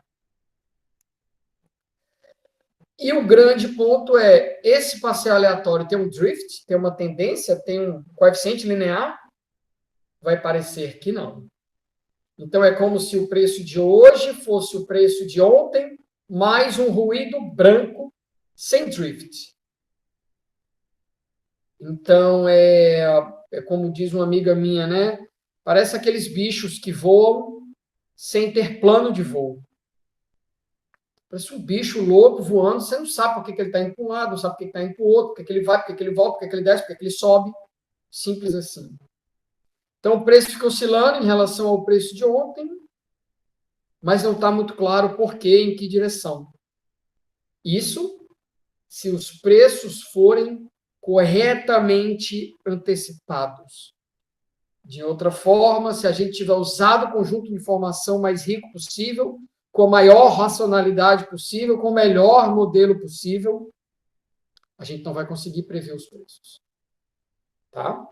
E o grande ponto é, esse passeio aleatório tem um drift, tem uma tendência, tem um coeficiente linear? Vai parecer que não. Então, é como se o preço de hoje fosse o preço de ontem, mais um ruído branco, sem drift. Então, é como diz uma amiga minha, né? Parece aqueles bichos que voam sem ter plano de voo. Parece um bicho louco voando, você não sabe por que ele está indo para um lado, não sabe por que ele está indo para o outro, por que ele vai, por que ele volta, por que ele desce, por que ele sobe. Simples assim. Então, o preço fica oscilando em relação ao preço de ontem, mas não está muito claro por quê, em que direção. Isso se os preços forem corretamente antecipados. De outra forma, se a gente tiver usado o conjunto de informação mais rico possível, com a maior racionalidade possível, com o melhor modelo possível, a gente não vai conseguir prever os preços. Tá?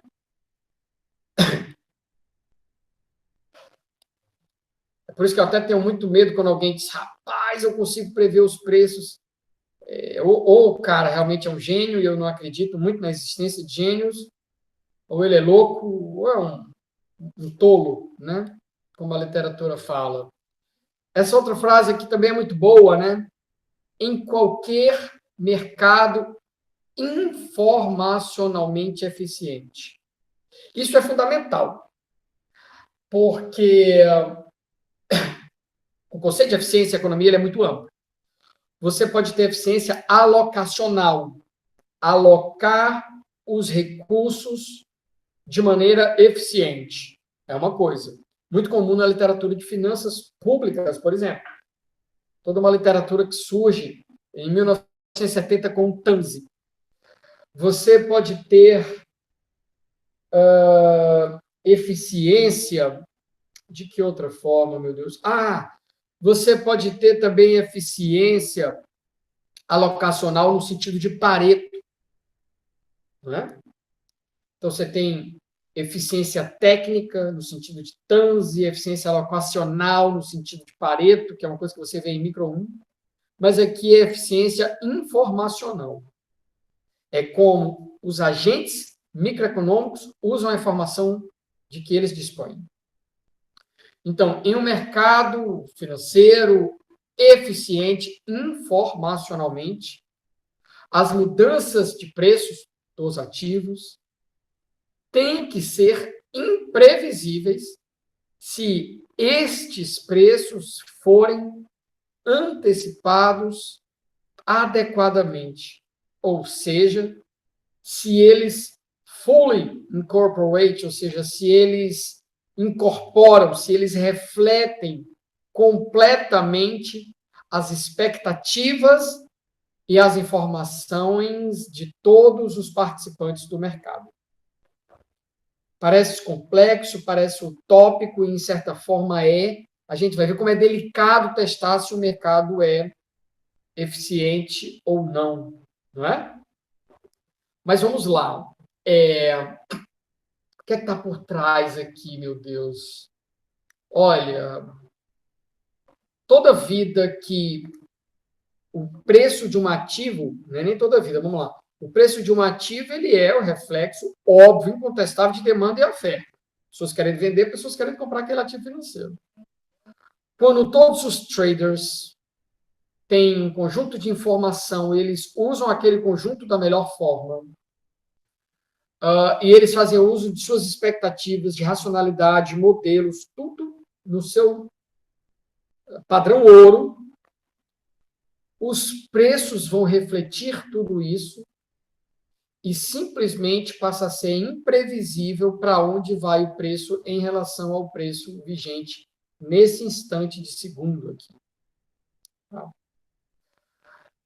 É por isso que eu até tenho muito medo quando alguém diz, rapaz, eu consigo prever os preços. Ou o cara realmente é um gênio, e eu não acredito muito na existência de gênios, ou ele é louco, ou é um tolo, né? Como a literatura fala. Essa outra frase aqui também é muito boa, né? Em qualquer mercado informacionalmente eficiente. Isso é fundamental, porque o conceito de eficiência em economia ele é muito amplo. Você pode ter eficiência alocacional, alocar os recursos de maneira eficiente. É uma coisa. Muito comum na literatura de finanças públicas, por exemplo. Toda uma literatura que surge em 1970 com o Tanzi. Você pode ter eficiência de que outra forma, meu Deus? Você pode ter também eficiência alocacional no sentido de Pareto, não é? Então, você tem eficiência técnica, no sentido de Tanzi, eficiência alocacional, no sentido de Pareto, que é uma coisa que você vê em micro 1, mas aqui é eficiência informacional. É como os agentes microeconômicos usam a informação de que eles dispõem. Então, em um mercado financeiro eficiente informacionalmente, as mudanças de preços dos ativos têm que ser imprevisíveis se estes preços forem antecipados adequadamente, ou seja, se eles fully incorporate, ou seja, se eles incorporam, se eles refletem completamente as expectativas e as informações de todos os participantes do mercado. Parece complexo, parece utópico, e em certa forma é. A gente vai ver como é delicado testar se o mercado é eficiente ou não, não é? Mas vamos lá. O que é que está por trás aqui, meu Deus? Olha, toda vida que o preço de um ativo, não é nem toda vida, vamos lá. O preço de um ativo ele é o reflexo óbvio, incontestável de demanda e oferta. Pessoas querem vender, pessoas querem comprar aquele ativo financeiro. Quando todos os traders têm um conjunto de informação, eles usam aquele conjunto da melhor forma, e eles fazem uso de suas expectativas, de racionalidade, modelos, tudo no seu padrão ouro, os preços vão refletir tudo isso e simplesmente passa a ser imprevisível para onde vai o preço em relação ao preço vigente nesse instante de segundo aqui. Tá?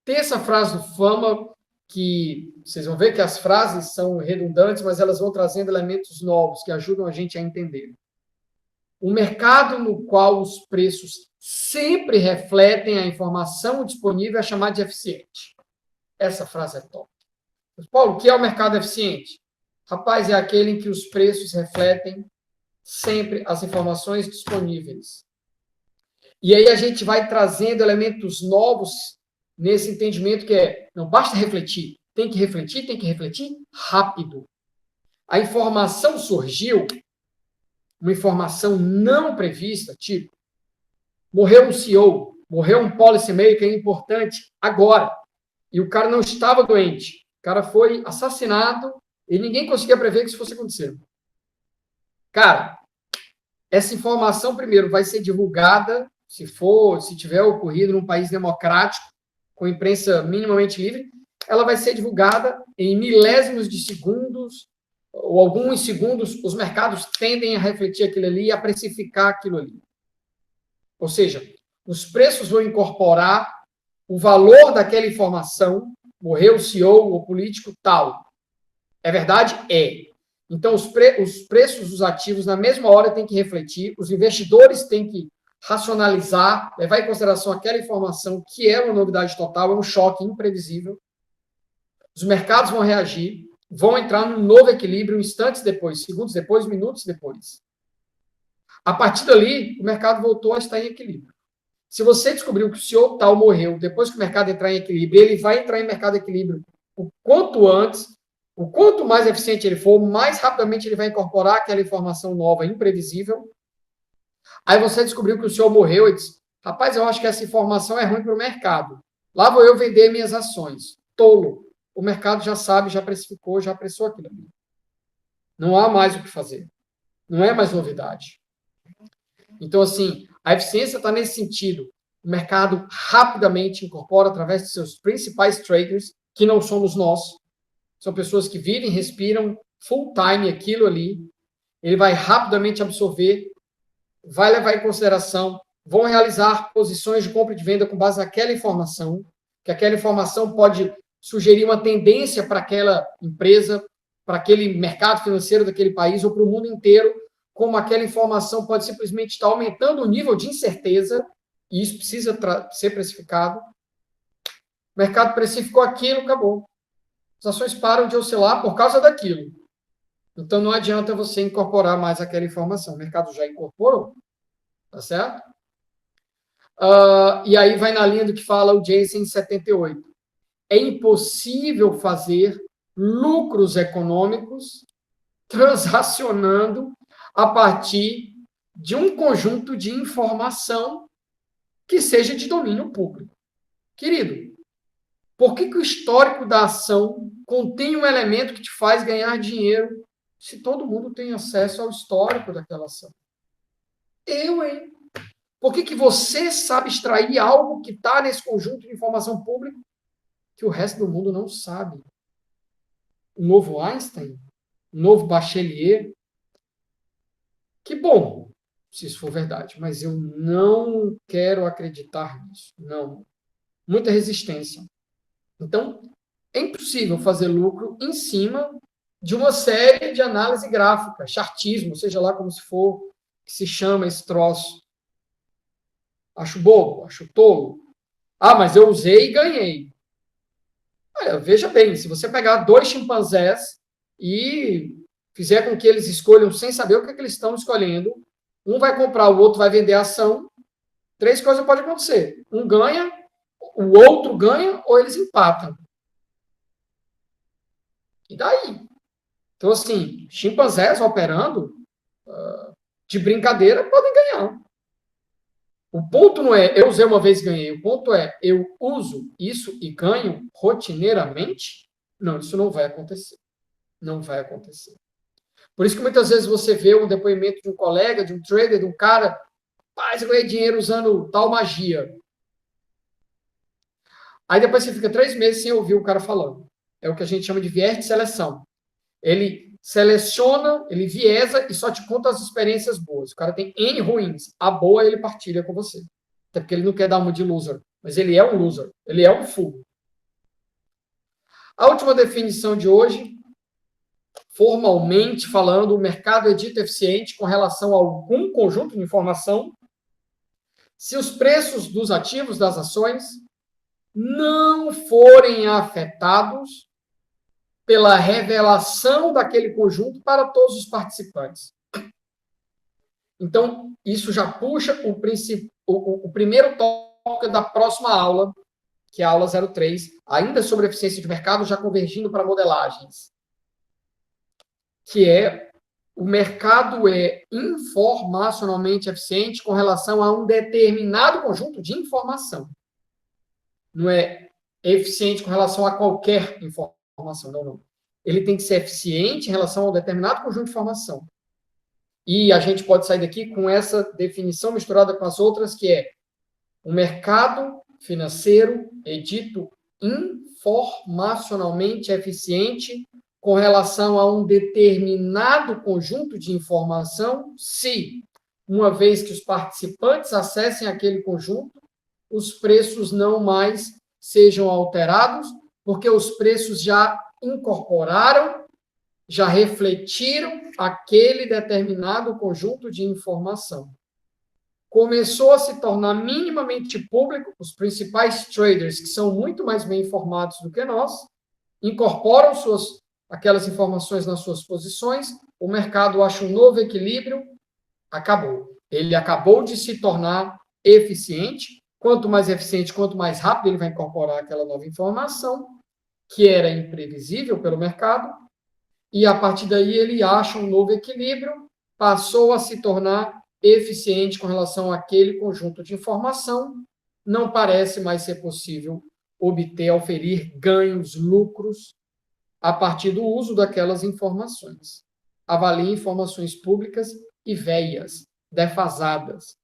Tem essa frase do Fama, que vocês vão ver que as frases são redundantes, mas elas vão trazendo elementos novos que ajudam a gente a entender. Um mercado no qual os preços sempre refletem a informação disponível é chamado de eficiente. Essa frase é top. Paulo, o que é o mercado eficiente? Rapaz, é aquele em que os preços refletem sempre as informações disponíveis. E aí a gente vai trazendo elementos novos nesse entendimento que não basta refletir, tem que refletir rápido. A informação surgiu, uma informação não prevista, tipo, morreu um CEO, morreu um policy maker importante agora, e o cara não estava doente, o cara foi assassinado e ninguém conseguia prever que isso fosse acontecer. Cara, essa informação, primeiro, vai ser divulgada, se tiver ocorrido num país democrático, com imprensa minimamente livre, ela vai ser divulgada em milésimos de segundos, ou alguns segundos, os mercados tendem a refletir aquilo ali e a precificar aquilo ali. Ou seja, os preços vão incorporar o valor daquela informação, morreu o CEO ou político tal. É verdade? É. Então, os preços dos ativos, na mesma hora, têm que refletir, os investidores têm que racionalizar, levar em consideração aquela informação que é uma novidade total, é um choque imprevisível. Os mercados vão reagir, vão entrar num novo equilíbrio instantes depois, segundos depois, minutos depois. A partir dali, o mercado voltou a estar em equilíbrio. Se você descobriu que o CEO tal morreu, depois que o mercado entrar em equilíbrio, ele vai entrar em mercado de equilíbrio o quanto antes, o quanto mais eficiente ele for, mais rapidamente ele vai incorporar aquela informação nova, imprevisível. Aí você descobriu que o CEO morreu e disse, Rapaz, eu acho que essa informação é ruim para o mercado. Lá vou eu vender minhas ações. Tolo. O mercado já sabe, já precificou, já apreciou aquilo ali. Não há mais o que fazer. Não é mais novidade. Então, assim, a eficiência está nesse sentido. O mercado rapidamente incorpora, através de seus principais traders, que não somos nós, são pessoas que vivem, respiram full time aquilo ali. Ele vai rapidamente absorver, vai levar em consideração, vão realizar posições de compra e de venda com base naquela informação, que aquela informação pode sugerir uma tendência para aquela empresa, para aquele mercado financeiro daquele país ou para o mundo inteiro, como aquela informação pode simplesmente estar aumentando o nível de incerteza, e isso precisa ser precificado. O mercado precificou aquilo, acabou. As ações param de oscilar por causa daquilo. Então, não adianta você incorporar mais aquela informação. O mercado já incorporou, tá certo? E aí vai na linha do que fala o Jason em 78. É impossível fazer lucros econômicos transacionando a partir de um conjunto de informação que seja de domínio público. Querido, por que o histórico da ação contém um elemento que te faz ganhar dinheiro se todo mundo tem acesso ao histórico daquela ação? Hein? Por que você sabe extrair algo que está nesse conjunto de informação pública que o resto do mundo não sabe? O novo Einstein? O novo Bachelier? Que bom, se isso for verdade, mas eu não quero acreditar nisso. Não. Muita resistência. Então, é impossível fazer lucro em cima de uma série de análise gráfica, chartismo, seja lá como se for, que se chama esse troço. Acho bobo, acho tolo. Mas eu usei e ganhei. Veja bem, se você pegar 2 chimpanzés e fizer com que eles escolham sem saber o que eles estão escolhendo, um vai comprar, o outro vai vender a ação, 3 coisas podem acontecer. Um ganha, o outro ganha, ou eles empatam. E daí? Então, assim, chimpanzés operando de brincadeira podem ganhar. O ponto não é eu usei uma vez e ganhei. O ponto é eu uso isso e ganho rotineiramente? Não, isso não vai acontecer. Não vai acontecer. Por isso que muitas vezes você vê um depoimento de um colega, de um trader, de um cara, eu ganhei dinheiro usando tal magia. Aí depois você fica 3 meses sem ouvir o cara falando. É o que a gente chama de viés de seleção. Ele seleciona, ele viesa e só te conta as experiências boas. O cara tem N ruins. A boa ele partilha com você. Até porque ele não quer dar uma de loser. Mas ele é um loser. Ele é um fool. A última definição de hoje, formalmente falando, o mercado é dito eficiente com relação a algum conjunto de informação se os preços dos ativos das ações não forem afetados pela revelação daquele conjunto para todos os participantes. Então, isso já puxa o primeiro tópico da próxima aula, que é a aula 03, ainda sobre eficiência de mercado, já convergindo para modelagens, que é o mercado é informacionalmente eficiente com relação a um determinado conjunto de informação. Não é eficiente com relação a qualquer informação, não. Ele tem que ser eficiente em relação a um determinado conjunto de informação. E a gente pode sair daqui com essa definição misturada com as outras, que é o mercado financeiro é dito informacionalmente eficiente com relação a um determinado conjunto de informação, se, uma vez que os participantes acessem aquele conjunto, os preços não mais sejam alterados, porque os preços já incorporaram, já refletiram aquele determinado conjunto de informação. Começou a se tornar minimamente público, os principais traders, que são muito mais bem informados do que nós, incorporam aquelas informações nas suas posições, o mercado acha um novo equilíbrio, acabou. Ele acabou de se tornar eficiente. Quanto mais eficiente, quanto mais rápido ele vai incorporar aquela nova informação, que era imprevisível pelo mercado, e a partir daí ele acha um novo equilíbrio, passou a se tornar eficiente com relação àquele conjunto de informação, não parece mais ser possível obter, oferir ganhos, lucros, a partir do uso daquelas informações. Avalie informações públicas e velhas, defasadas.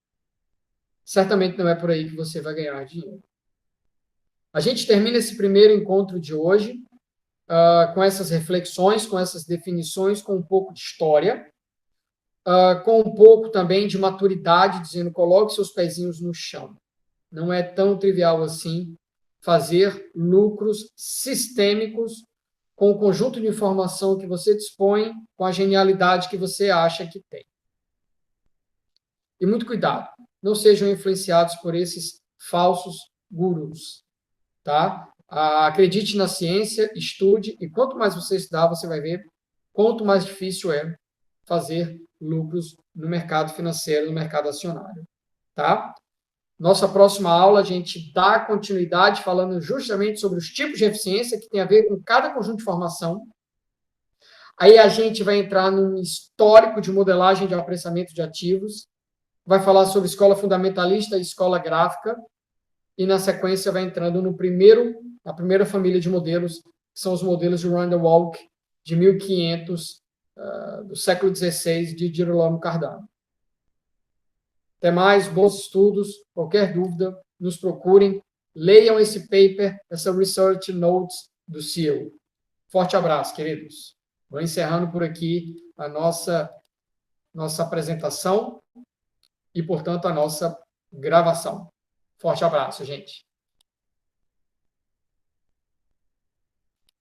Certamente não é por aí que você vai ganhar dinheiro. A gente termina esse primeiro encontro de hoje com essas reflexões, com essas definições, com um pouco de história, com um pouco também de maturidade, dizendo, coloque seus pezinhos no chão. Não é tão trivial assim fazer lucros sistêmicos com o conjunto de informação que você dispõe, com a genialidade que você acha que tem. E muito cuidado, não sejam influenciados por esses falsos gurus, tá? Acredite na ciência, estude, e quanto mais você estudar, você vai ver quanto mais difícil é fazer lucros no mercado financeiro, no mercado acionário, tá? Nossa próxima aula, a gente dá continuidade falando justamente sobre os tipos de eficiência que tem a ver com cada conjunto de informação. Aí a gente vai entrar num histórico de modelagem de apressamento de ativos, vai falar sobre escola fundamentalista e escola gráfica, e na sequência vai entrando na primeira família de modelos, que são os modelos de Randall Walk, de 1500, do século XVI, de Girolamo Cardano. Até mais, bons estudos. Qualquer dúvida, nos procurem. Leiam esse paper, essa Research Notes do CEO. Forte abraço, queridos. Vou encerrando por aqui a nossa apresentação e, portanto, a nossa gravação. Forte abraço, gente.